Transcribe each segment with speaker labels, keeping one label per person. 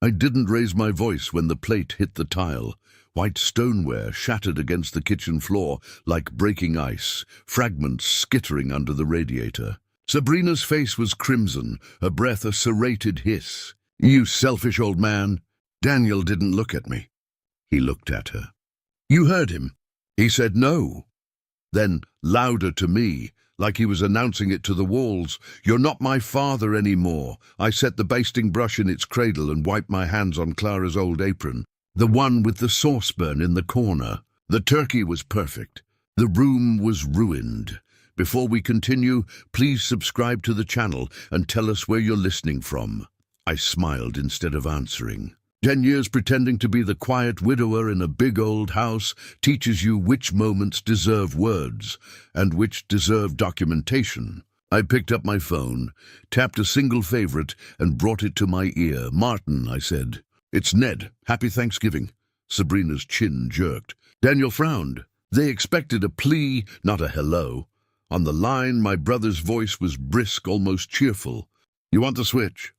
Speaker 1: I didn't raise my voice when the plate hit the tile. White stoneware shattered against the kitchen floor like breaking ice, fragments skittering under the radiator. Sabrina's face was crimson, her breath a serrated hiss. "You selfish old man." Daniel didn't look at me. He looked at her. "You heard him." He said no. Then, louder to me, like he was announcing it to the walls, "You're not my father anymore." I set the basting brush in its cradle and wiped my hands on Clara's old apron, the one with the saucepan in the corner. The turkey was perfect. The room was ruined. Before we continue, please subscribe to the channel and tell us where you're listening from. I smiled instead of answering. 10 years pretending to be the quiet widower in a big old house teaches you which moments deserve words and which deserve documentation. I picked up my phone, tapped a single favorite, and brought it to my ear. "Martin," I said. "It's Ned. Happy Thanksgiving." Sabrina's chin jerked. Daniel frowned. They expected a plea, not a hello. On the line, my brother's voice was brisk, almost cheerful. "You want the switch?"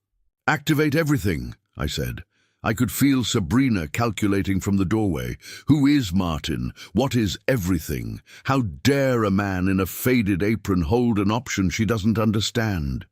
Speaker 1: "Activate everything," I said. I could feel Sabrina calculating from the doorway. Who is Martin? What is everything? How dare a man in a faded apron hold an option she doesn't understand?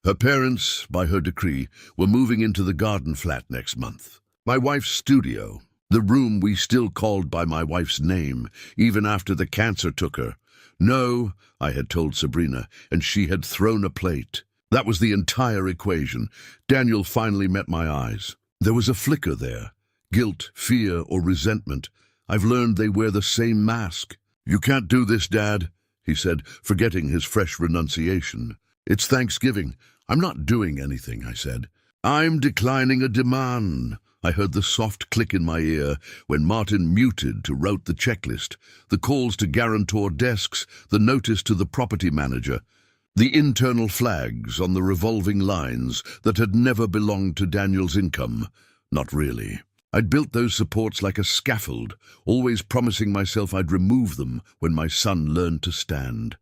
Speaker 1: Her parents, by her decree, were moving into the garden flat next month. My wife's studio, the room we still called by my wife's name, even after the cancer took her. "No," I had told Sabrina, and she had thrown a plate. That was the entire equation. Daniel finally met my eyes. There was a flicker there. Guilt, fear, or resentment. I've learned they wear the same mask. "You can't do this, Dad," he said, forgetting his fresh renunciation. "It's Thanksgiving." "I'm not doing anything," I said. "I'm declining a demand." I heard the soft click in my ear when Martin muted to route the checklist, the calls to guarantor desks, the notice to the property manager, the internal flags on the revolving lines that had never belonged to Daniel's income. Not really. I'd built those supports like a scaffold, always promising myself I'd remove them when my son learned to stand.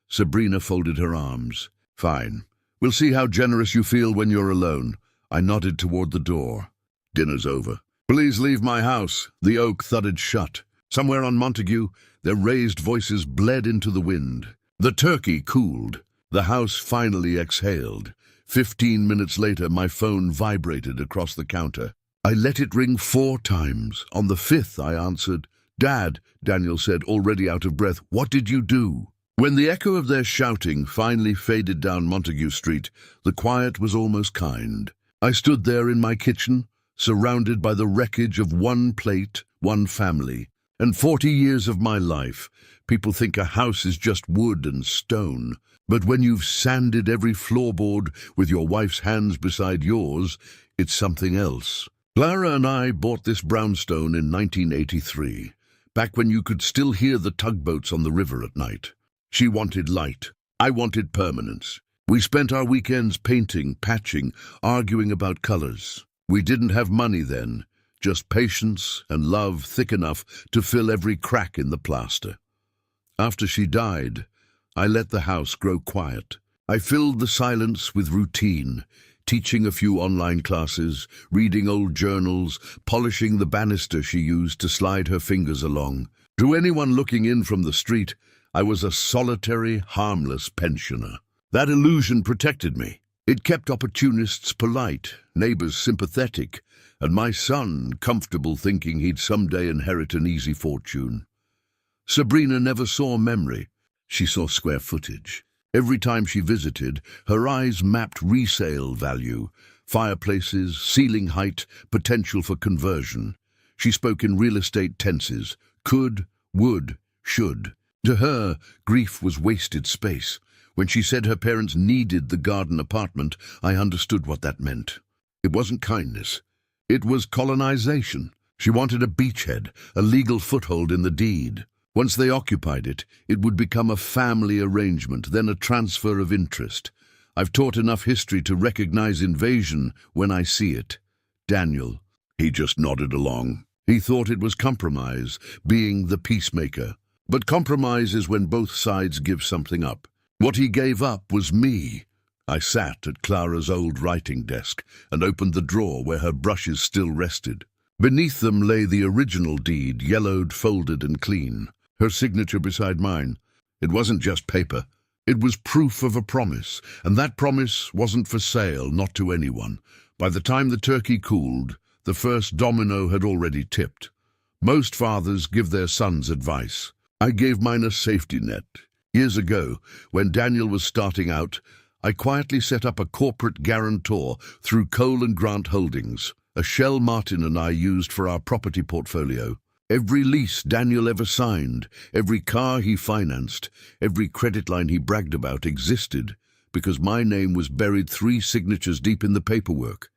Speaker 1: Sabrina folded her arms. "Fine. We'll see how generous you feel when you're alone." I nodded toward the door. "Dinner's over." "Please leave my house." The oak thudded shut. Somewhere on Montague, their raised voices bled into the wind. The turkey cooled. The house finally exhaled. 15 minutes later, my phone vibrated across the counter. I let it ring 4 times. On the 5th, I answered. "Dad," Daniel said, already out of breath, "what did you do?" When the echo of their shouting finally faded down Montague Street, the quiet was almost kind. I stood there in my kitchen, surrounded by the wreckage of one plate, one family, and 40 years of my life. People think a house is just wood and stone. But when you've sanded every floorboard with your wife's hands beside yours, it's something else. Clara and I bought this brownstone in 1983, back when you could still hear the tugboats on the river at night. She wanted light. I wanted permanence. We spent our weekends painting, patching, arguing about colors. We didn't have money then, just patience and love thick enough to fill every crack in the plaster. After she died, I let the house grow quiet. I filled the silence with routine, teaching a few online classes, reading old journals, polishing the banister she used to slide her fingers along. To anyone looking in from the street, I was a solitary, harmless pensioner. That illusion protected me. It kept opportunists polite, neighbors sympathetic, and my son comfortable thinking he'd someday inherit an easy fortune. Sabrina never saw memory. She saw square footage. Every time she visited, her eyes mapped resale value, fireplaces, ceiling height, potential for conversion. She spoke in real estate tenses: could, would, should. To her, grief was wasted space. When she said her parents needed the garden apartment, I understood what that meant. It wasn't kindness. It was colonization. She wanted a beachhead, a legal foothold in the deed. Once they occupied it, it would become a family arrangement, then a transfer of interest. I've taught enough history to recognize invasion when I see it. Daniel, he just nodded along. He thought it was compromise, being the peacemaker. But compromise is when both sides give something up. What he gave up was me. I sat at Clara's old writing desk and opened the drawer where her brushes still rested. Beneath them lay the original deed, yellowed, folded and clean, her signature beside mine. It wasn't just paper. It was proof of a promise, and that promise wasn't for sale, not to anyone. By the time the turkey cooled, the first domino had already tipped. Most fathers give their sons advice. I gave mine a safety net. Years ago, when Daniel was starting out, I quietly set up a corporate guarantor through Cole and Grant Holdings, a shell Martin and I used for our property portfolio. Every lease Daniel ever signed, every car he financed, every credit line he bragged about existed because my name was buried 3 signatures deep in the paperwork.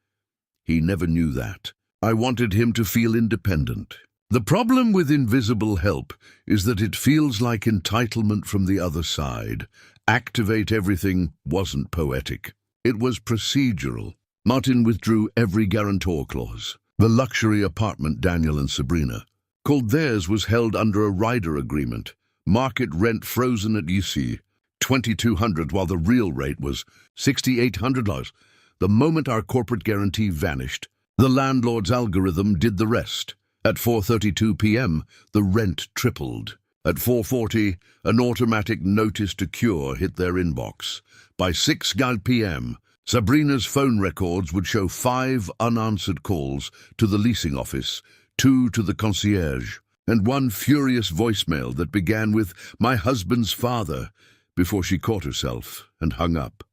Speaker 1: He never knew that. I wanted him to feel independent. The problem with invisible help is that it feels like entitlement from the other side. Activate everything wasn't poetic. It was procedural. Martin withdrew every guarantor clause. The luxury apartment Daniel and Sabrina called theirs was held under a rider agreement. Market rent frozen at UC, $2,200, while the real rate was $6,800. The moment our corporate guarantee vanished, the landlord's algorithm did the rest. At 4:32 p.m., the rent tripled. At 4:40, an automatic notice to cure hit their inbox. By 6 p.m., Sabrina's phone records would show 5 unanswered calls to the leasing office, 2 to the concierge, and 1 furious voicemail that began with "my husband's father" before she caught herself and hung up.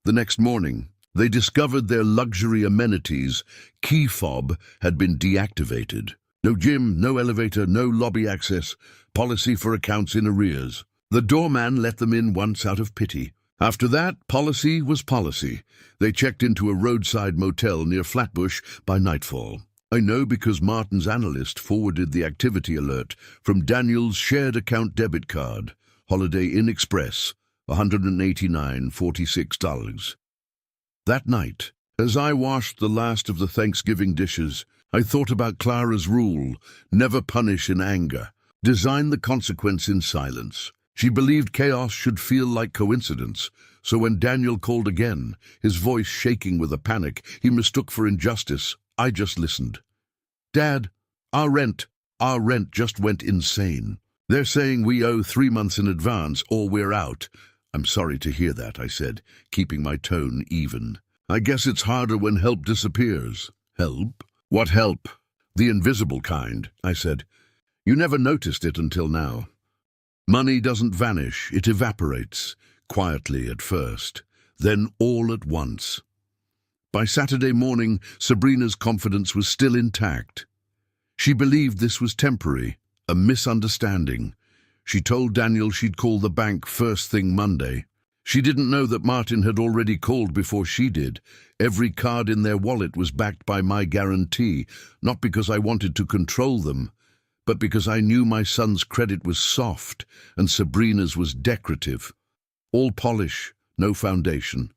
Speaker 1: The next morning, they discovered their luxury amenities, key fob, had been deactivated. No gym, no elevator, no lobby access, policy for accounts in arrears. The doorman let them in once out of pity. After that, policy was policy. They checked into a roadside motel near Flatbush by nightfall. I know because Martin's analyst forwarded the activity alert from Daniel's shared account debit card, Holiday Inn Express, $189.46. That night, as I washed the last of the Thanksgiving dishes, I thought about Clara's rule: never punish in anger, design the consequence in silence. She believed chaos should feel like coincidence, so when Daniel called again, his voice shaking with a panic he mistook for injustice, I just listened. "Dad, our rent just went insane. They're saying we owe 3 months in advance or we're out." "I'm sorry to hear that," I said, keeping my tone even. "I guess it's harder when help disappears." "Help? What help?" "The invisible kind," I said. "You never noticed it until now. Money doesn't vanish, it evaporates, quietly at first, then all at once." By Saturday morning, Sabrina's confidence was still intact. She believed this was temporary, a misunderstanding. She told Daniel she'd call the bank first thing Monday. She didn't know that Martin had already called before she did. Every card in their wallet was backed by my guarantee, not because I wanted to control them, but because I knew my son's credit was soft and Sabrina's was decorative. All polish, no foundation.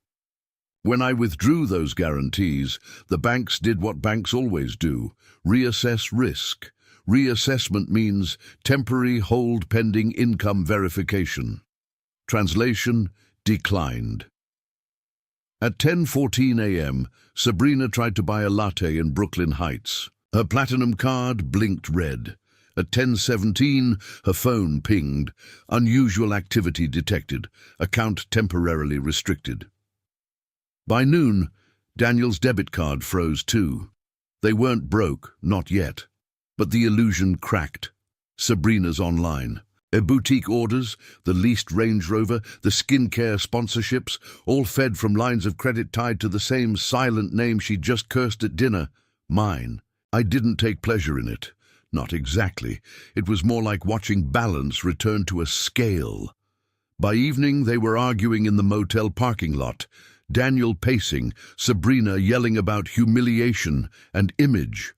Speaker 1: When I withdrew those guarantees, the banks did what banks always do: reassess risk. Reassessment means temporary hold pending income verification. Translation: declined. At 10:14 a.m., Sabrina tried to buy a latte in Brooklyn Heights. Her platinum card blinked red. At 10:17, her phone pinged. Unusual activity detected. Account temporarily restricted. By noon, Daniel's debit card froze too. They weren't broke, not yet. But the illusion cracked. Sabrina's online. Her boutique orders, the leased Range Rover, the skincare sponsorships, all fed from lines of credit tied to the same silent name she just cursed at dinner: mine. I didn't take pleasure in it. Not exactly. It was more like watching balance return to a scale. By evening, they were arguing in the motel parking lot. Daniel pacing, Sabrina yelling about humiliation and image.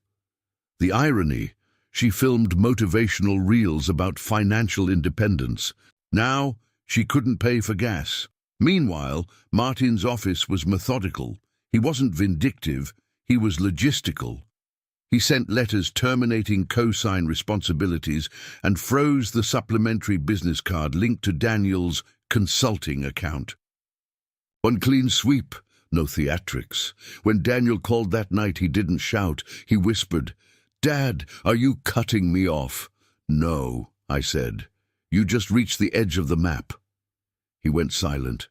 Speaker 1: The irony: she filmed motivational reels about financial independence. Now, she couldn't pay for gas. Meanwhile, Martin's office was methodical. He wasn't vindictive, he was logistical. He sent letters terminating co-sign responsibilities and froze the supplementary business card linked to Daniel's consulting account. One clean sweep, no theatrics. When Daniel called that night, he didn't shout. He whispered, "Dad, are you cutting me off?" "No," I said. "You just reached the edge of the map." He went silent.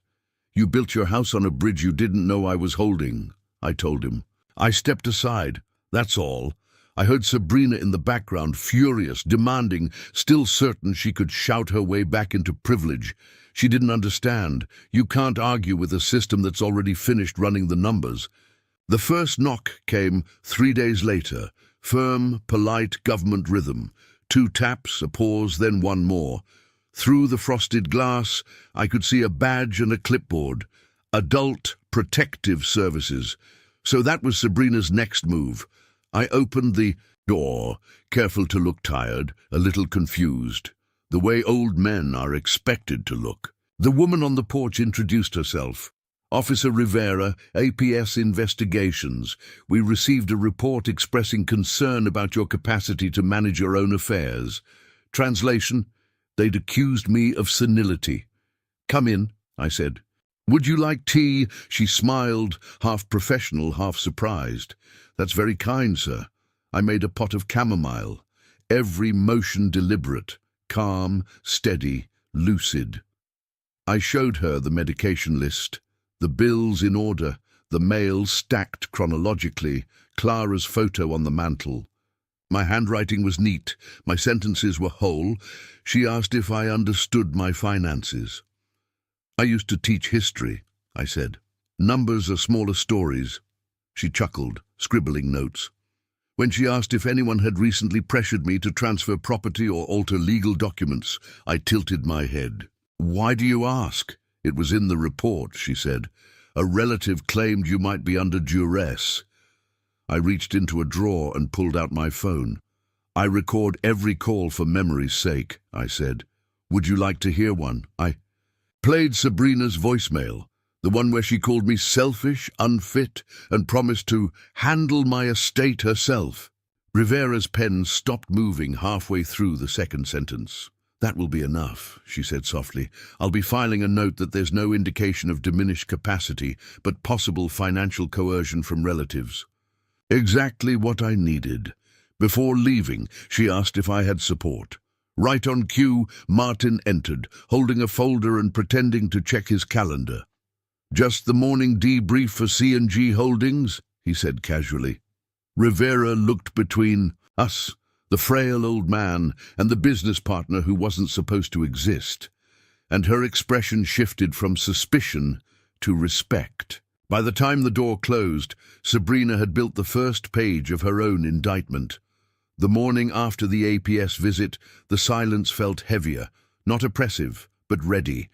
Speaker 1: "You built your house on a bridge you didn't know I was holding," I told him. I stepped aside, that's all. I heard Sabrina in the background, furious, demanding, still certain she could shout her way back into privilege. She didn't understand. You can't argue with a system that's already finished running the numbers. The first knock came 3 days later. Firm, polite government rhythm. 2 taps, a pause, then 1 more. Through the frosted glass, I could see a badge and a clipboard. Adult Protective Services. So that was Sabrina's next move. I opened the door, careful to look tired, a little confused, the way old men are expected to look. The woman on the porch introduced herself. "Officer Rivera, APS Investigations. We received a report expressing concern about your capacity to manage your own affairs." Translation: they'd accused me of senility. "Come in," I said. "Would you like tea?" She smiled, half professional, half surprised. "That's very kind, sir. I made a pot of chamomile. Every motion deliberate, calm, steady, lucid." I showed her the medication list, the bills in order, the mail stacked chronologically, Clara's photo on the mantel. My handwriting was neat, my sentences were whole. She asked if I understood my finances. "I used to teach history," I said. "Numbers are smaller stories." She chuckled, scribbling notes. When she asked if anyone had recently pressured me to transfer property or alter legal documents, I tilted my head. "Why do you ask?" "It was in the report," she said. "A relative claimed you might be under duress." I reached into a drawer and pulled out my phone. "I record every call for memory's sake," I said. "Would you like to hear one?" I played Sabrina's voicemail, the one where she called me selfish, unfit, and promised to handle my estate herself. Rivera's pen stopped moving halfway through the second sentence. "That will be enough," she said softly. "I'll be filing a note that there's no indication of diminished capacity, but possible financial coercion from relatives." Exactly what I needed. Before leaving, she asked if I had support. Right on cue, Martin entered, holding a folder and pretending to check his calendar. "Just the morning debrief for C&G Holdings," he said casually. Rivera looked between us, the frail old man, and the business partner who wasn't supposed to exist, and her expression shifted from suspicion to respect. By the time the door closed, Sabrina had built the first page of her own indictment. The morning after the APS visit, the silence felt heavier, not oppressive, but ready.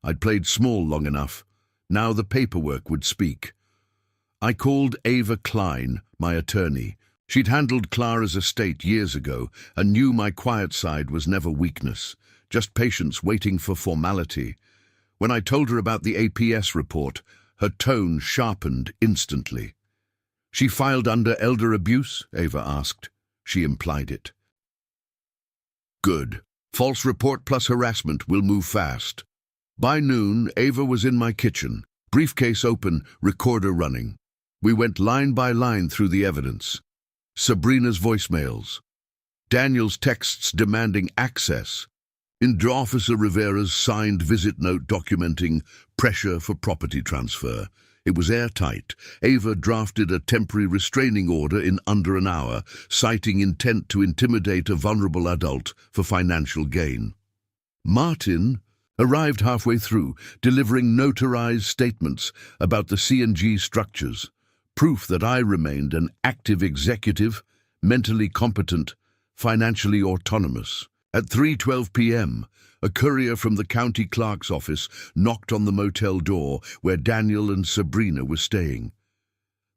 Speaker 1: I'd played small long enough. Now the paperwork would speak. I called Ava Klein, my attorney. She'd handled Clara's estate years ago and knew my quiet side was never weakness, just patience waiting for formality. When I told her about the APS report, her tone sharpened instantly. "She filed under elder abuse?" Ava asked. She implied it. "Good. False report plus harassment will move fast." By noon, Ava was in my kitchen, briefcase open, recorder running. We went line by line through the evidence. Sabrina's voicemails. Daniel's texts demanding access. into Officer Rivera's signed visit note documenting pressure for property transfer. It was airtight. Ava drafted a temporary restraining order in under an hour, citing intent to intimidate a vulnerable adult for financial gain. Martin arrived halfway through, delivering notarized statements about the C&G structures, proof that I remained an active executive, mentally competent, financially autonomous. At 3:12 p.m., a courier from the county clerk's office knocked on the motel door where Daniel and Sabrina were staying.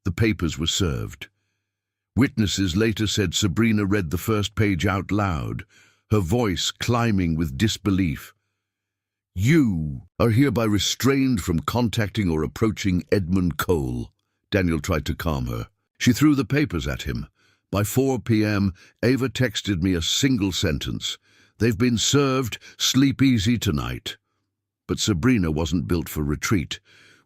Speaker 1: The papers were served. Witnesses later said Sabrina read the first page out loud, her voice climbing with disbelief. "You are hereby restrained from contacting or approaching Edmund Cole." Daniel tried to calm her. She threw the papers at him. By 4 p.m., Ava texted me a single sentence. "They've been served. Sleep easy tonight." But Sabrina wasn't built for retreat.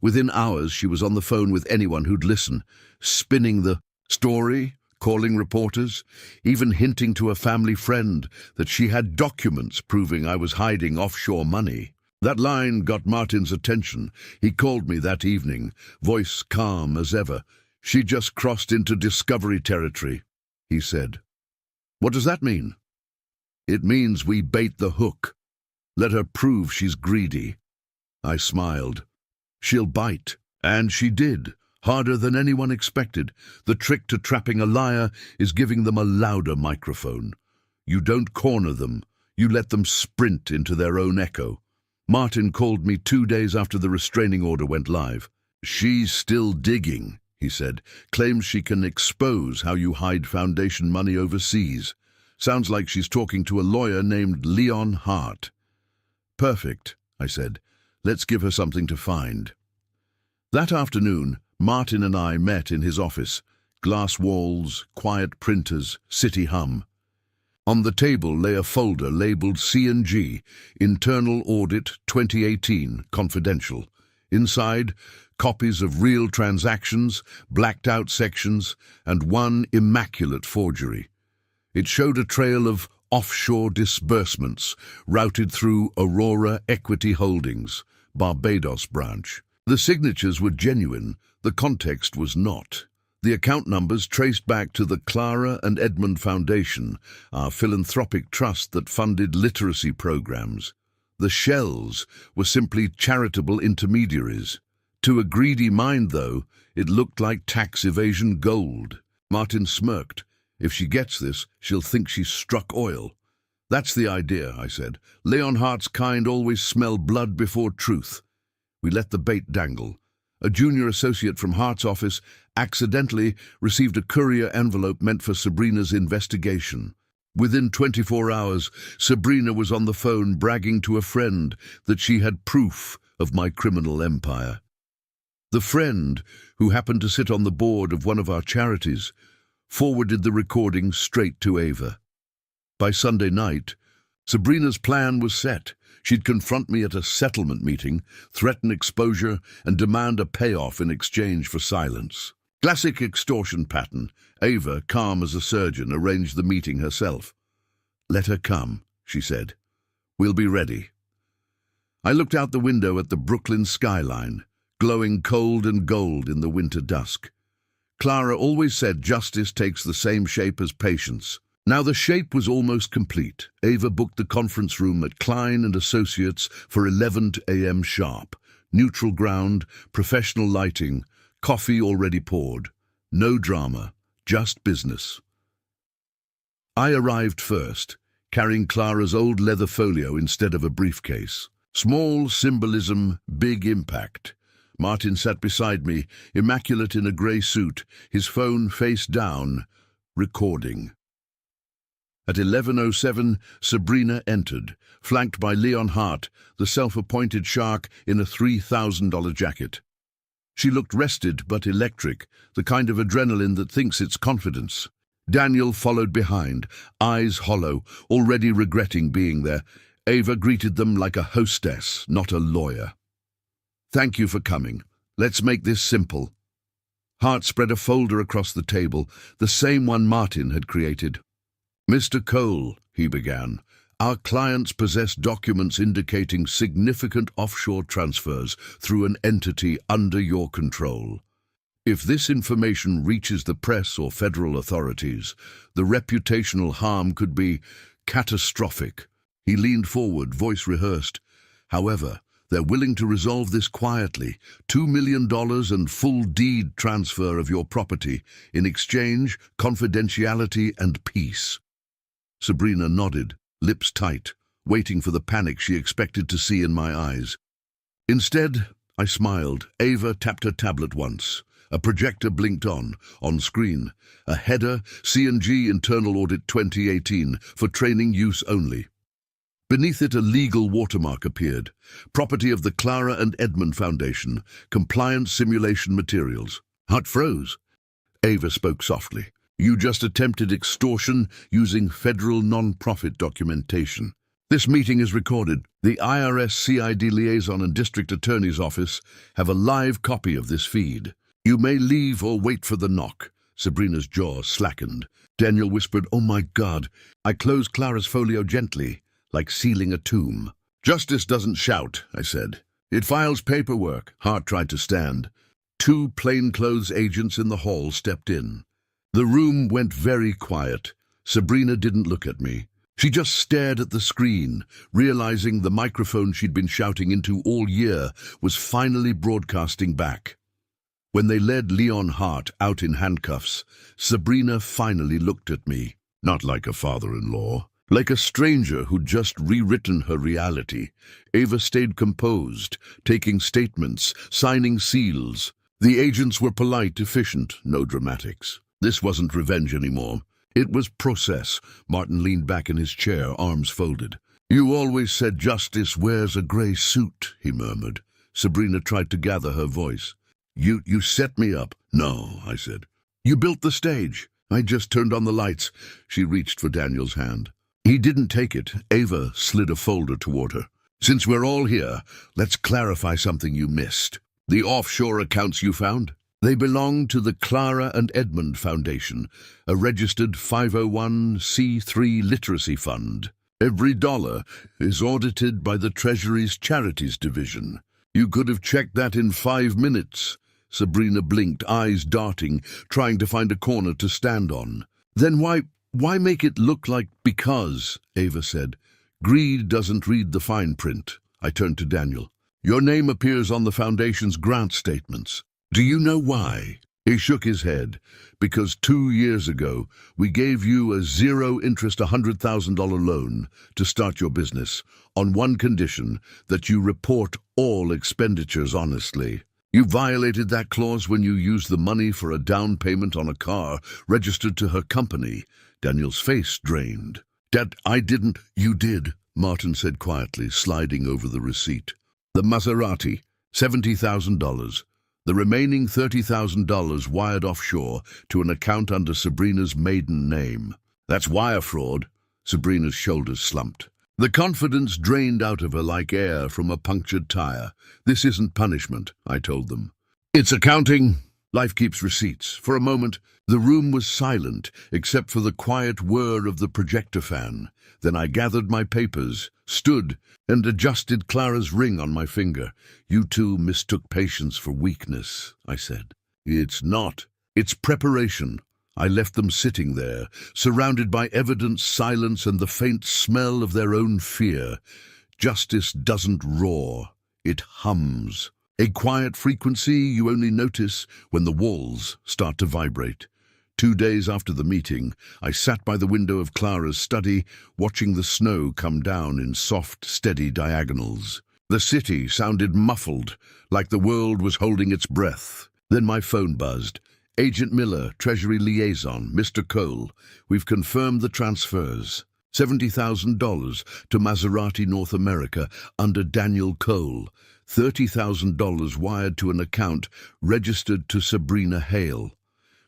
Speaker 1: Within hours, she was on the phone with anyone who'd listen, spinning the story, calling reporters, even hinting to a family friend that she had documents proving I was hiding offshore money. That line got Martin's attention. He called me that evening, voice calm as ever. "She just crossed into discovery territory," he said. "What does that mean?" "It means we bait the hook. Let her prove she's greedy." I smiled. "She'll bite." And she did, harder than anyone expected. The trick to trapping a liar is giving them a louder microphone. You don't corner them. You let them sprint into their own echo. Martin called me 2 days after the restraining order went live. "She's still digging," he said. "Claims she can expose how you hide foundation money overseas. Sounds like she's talking to a lawyer named Leon Hart." "Perfect," I said. "Let's give her something to find." That afternoon, Martin and I met in his office. Glass walls, quiet printers, city hum. On the table lay a folder labeled C&G, Internal Audit 2018, Confidential. Inside, copies of real transactions, blacked-out sections, and one immaculate forgery. It showed a trail of offshore disbursements routed through Aurora Equity Holdings, Barbados branch. The signatures were genuine, the context was not. The account numbers traced back to the Clara and Edmund Foundation, our philanthropic trust that funded literacy programs. The shells were simply charitable intermediaries. To a greedy mind, though, it looked like tax evasion gold. Martin smirked. "If she gets this, she'll think she's struck oil." "That's the idea," I said. "Leon Hart's kind always smell blood before truth." We let the bait dangle. A junior associate from Hart's office accidentally received a courier envelope meant for Sabrina's investigation. Within 24 hours, Sabrina was on the phone bragging to a friend that she had proof of my criminal empire. The friend, who happened to sit on the board of one of our charities, forwarded the recording straight to Ava. By Sunday night, Sabrina's plan was set. She'd confront me at a settlement meeting, threaten exposure, and demand a payoff in exchange for silence. Classic extortion pattern. Ava, calm as a surgeon, arranged the meeting herself. "Let her come," she said. "We'll be ready." I looked out the window at the Brooklyn skyline, glowing cold and gold in the winter dusk. Clara always said justice takes the same shape as patience. Now the shape was almost complete. Ava booked the conference room at Klein & Associates for 11 a.m. sharp. Neutral ground, professional lighting, coffee already poured. No drama, just business. I arrived first, carrying Clara's old leather folio instead of a briefcase. Small symbolism, big impact. Martin sat beside me, immaculate in a grey suit, his phone face down, recording. At 11:07, Sabrina entered, flanked by Leon Hart, the self-appointed shark in a $3,000 jacket. She looked rested but electric, the kind of adrenaline that thinks it's confidence. Daniel followed behind, eyes hollow, already regretting being there. Ava greeted them like a hostess, not a lawyer. "Thank you for coming. Let's make this simple." Hart spread a folder across the table, the same one Martin had created. "Mr. Cole," he began, "our clients possess documents indicating significant offshore transfers through an entity under your control. If this information reaches the press or federal authorities, the reputational harm could be catastrophic." He leaned forward, voice rehearsed. "However, they're willing to resolve this quietly. $2 million and full deed transfer of your property. In exchange, confidentiality and peace." Sabrina nodded, lips tight, waiting for the panic she expected to see in my eyes. Instead, I smiled. Ava tapped her tablet once. A projector blinked on screen. A header, C&G Internal Audit 2018, for training use only. Beneath it, a legal watermark appeared. Property of the Clara and Edmund Foundation. Compliance simulation materials. Hart froze. Ava spoke softly. "You just attempted extortion using federal non-profit documentation." This meeting is recorded. The IRS CID liaison and district attorney's office have a live copy of this feed. You may leave or wait for the knock. Sabrina's jaw slackened. Daniel whispered, "Oh my God." I closed Clara's folio gently, like sealing a tomb. "Justice doesn't shout," I said. "It files paperwork." Hart tried to stand. 2 plainclothes agents in the hall stepped in. The room went very quiet. Sabrina didn't look at me. She just stared at the screen, realizing the microphone she'd been shouting into all year was finally broadcasting back. When they led Leon Hart out in handcuffs, Sabrina finally looked at me, not like a father-in-law, like a stranger who'd just rewritten her reality. Ava stayed composed, taking statements, signing seals. The agents were polite, efficient, no dramatics. This wasn't revenge anymore. It was process. Martin leaned back in his chair, arms folded. "You always said justice wears a gray suit," he murmured. Sabrina tried to gather her voice. You set me up." "No," I said. "You built the stage." "I just turned on the lights." She reached for Daniel's hand. He didn't take it. Ava slid a folder toward her. "Since we're all here, let's clarify something you missed. The offshore accounts you found? They belong to the Clara and Edmund Foundation, a registered 501c3 literacy fund. Every dollar is audited by the Treasury's Charities Division. You could have checked that in 5 minutes." Sabrina blinked, eyes darting, trying to find a corner to stand on. "Then why make it look like because?" Ava said. "Greed doesn't read the fine print." I turned to Daniel. "Your name appears on the Foundation's grant statements. Do you know why?" He shook his head. "Because 2 years ago, we gave you a zero-interest $100,000 loan to start your business, on one condition, that you report all expenditures honestly. You violated that clause when you used the money for a down payment on a car registered to her company." Daniel's face drained. "Dad, I didn't." "You did," Martin said quietly, sliding over the receipt. "The Maserati, $70,000. The remaining $30,000 wired offshore to an account under Sabrina's maiden name. That's wire fraud." Sabrina's shoulders slumped. The confidence drained out of her like air from a punctured tire. "This isn't punishment," I told them. "It's accounting. Life keeps receipts." For a moment, the room was silent, except for the quiet whir of the projector fan. Then I gathered my papers, stood, and adjusted Clara's ring on my finger. "You two mistook patience for weakness," I said. "It's not. It's preparation." I left them sitting there, surrounded by evidence, silence, and the faint smell of their own fear. Justice doesn't roar. It hums. A quiet frequency you only notice when the walls start to vibrate. 2 days after the meeting, I sat by the window of Clara's study, watching the snow come down in soft, steady diagonals. The city sounded muffled, like the world was holding its breath. Then my phone buzzed. "Agent Miller, Treasury Liaison, Mr. Cole. We've confirmed the transfers. $70,000 to Maserati North America under Daniel Cole. $30,000 wired to an account registered to Sabrina Hale.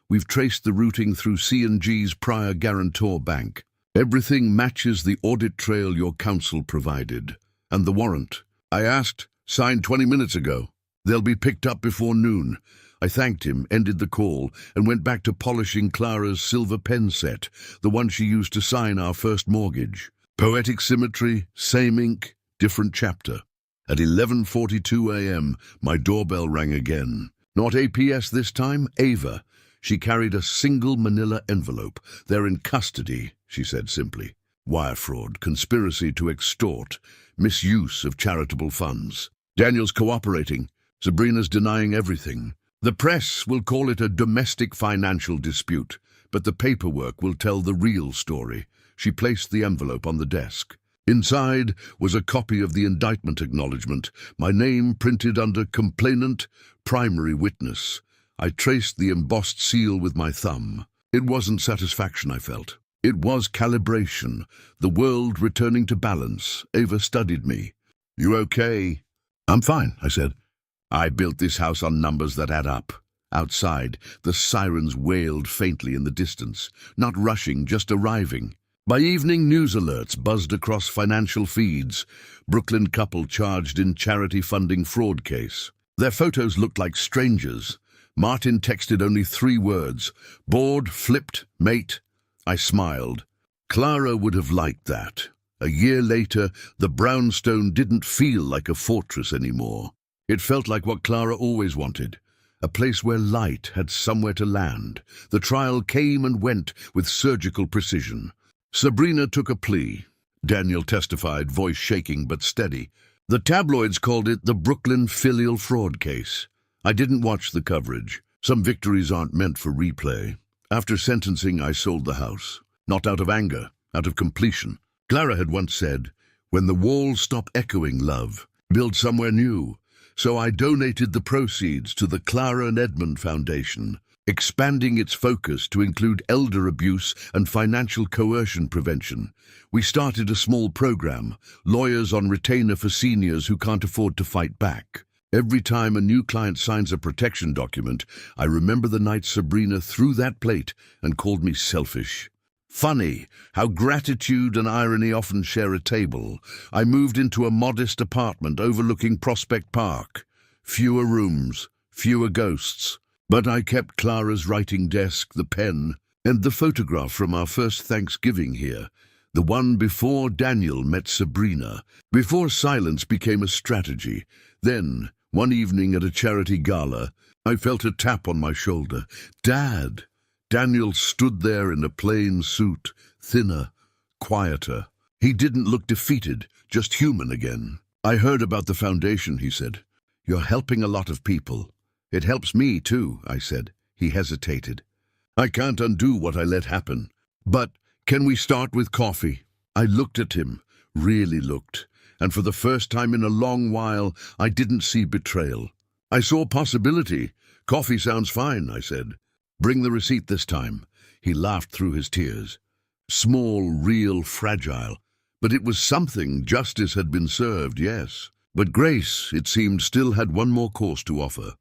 Speaker 1: We've traced the routing through C&G's prior guarantor bank. Everything matches the audit trail your counsel provided. And the warrant. I asked, signed 20 minutes ago. They'll be picked up before noon." I thanked him, ended the call, and went back to polishing Clara's silver pen set, the one she used to sign our first mortgage. Poetic symmetry, same ink, different chapter. At 11:42 a.m., my doorbell rang again. Not APS this time, Ava. She carried a single manila envelope. "They're in custody," she said simply. "Wire fraud, conspiracy to extort, misuse of charitable funds. Daniel's cooperating. Sabrina's denying everything. The press will call it a domestic financial dispute, but the paperwork will tell the real story." She placed the envelope on the desk. Inside was a copy of the indictment acknowledgement, my name printed under complainant, primary witness. I traced the embossed seal with my thumb. It wasn't satisfaction I felt. It was calibration, the world returning to balance. Ava studied me. "You okay?" "I'm fine," I said. "I built this house on numbers that add up." Outside, the sirens wailed faintly in the distance, not rushing, just arriving. By evening, news alerts buzzed across financial feeds. Brooklyn couple charged in charity funding fraud case. Their photos looked like strangers. Martin texted only 3 words: bored, flipped, mate. I smiled. Clara would have liked that. A year later, the brownstone didn't feel like a fortress anymore. It felt like what Clara always wanted. A place where light had somewhere to land. The trial came and went with surgical precision. Sabrina took a plea. Daniel testified, voice shaking but steady. The tabloids called it the Brooklyn filial fraud case. I didn't watch the coverage. Some victories aren't meant for replay. After sentencing, I sold the house. Not out of anger, out of completion. Clara had once said, when the walls stop echoing love, build somewhere new. So I donated the proceeds to the Clara and Edmund Foundation, expanding its focus to include elder abuse and financial coercion prevention. We started a small program, lawyers on retainer for seniors who can't afford to fight back. Every time a new client signs a protection document, I remember the night Sabrina threw that plate and called me selfish. Funny how gratitude and irony often share a table. I moved into a modest apartment overlooking Prospect Park. Fewer rooms, fewer ghosts. But I kept Clara's writing desk, the pen, and the photograph from our first Thanksgiving here. The one before Daniel met Sabrina, before silence became a strategy. Then, one evening at a charity gala, I felt a tap on my shoulder. Dad! Daniel stood there in a plain suit, thinner, quieter. He didn't look defeated, just human again. I heard about the foundation, he said. You're helping a lot of people. It helps me too, I said. He hesitated. I can't undo what I let happen. But can we start with coffee? I looked at him, really looked, and for the first time in a long while, I didn't see betrayal. I saw possibility. Coffee sounds fine, I said. Bring the receipt this time. He laughed through his tears. Small, real, fragile. But it was something. Justice had been served, yes. But grace, it seemed, still had one more course to offer.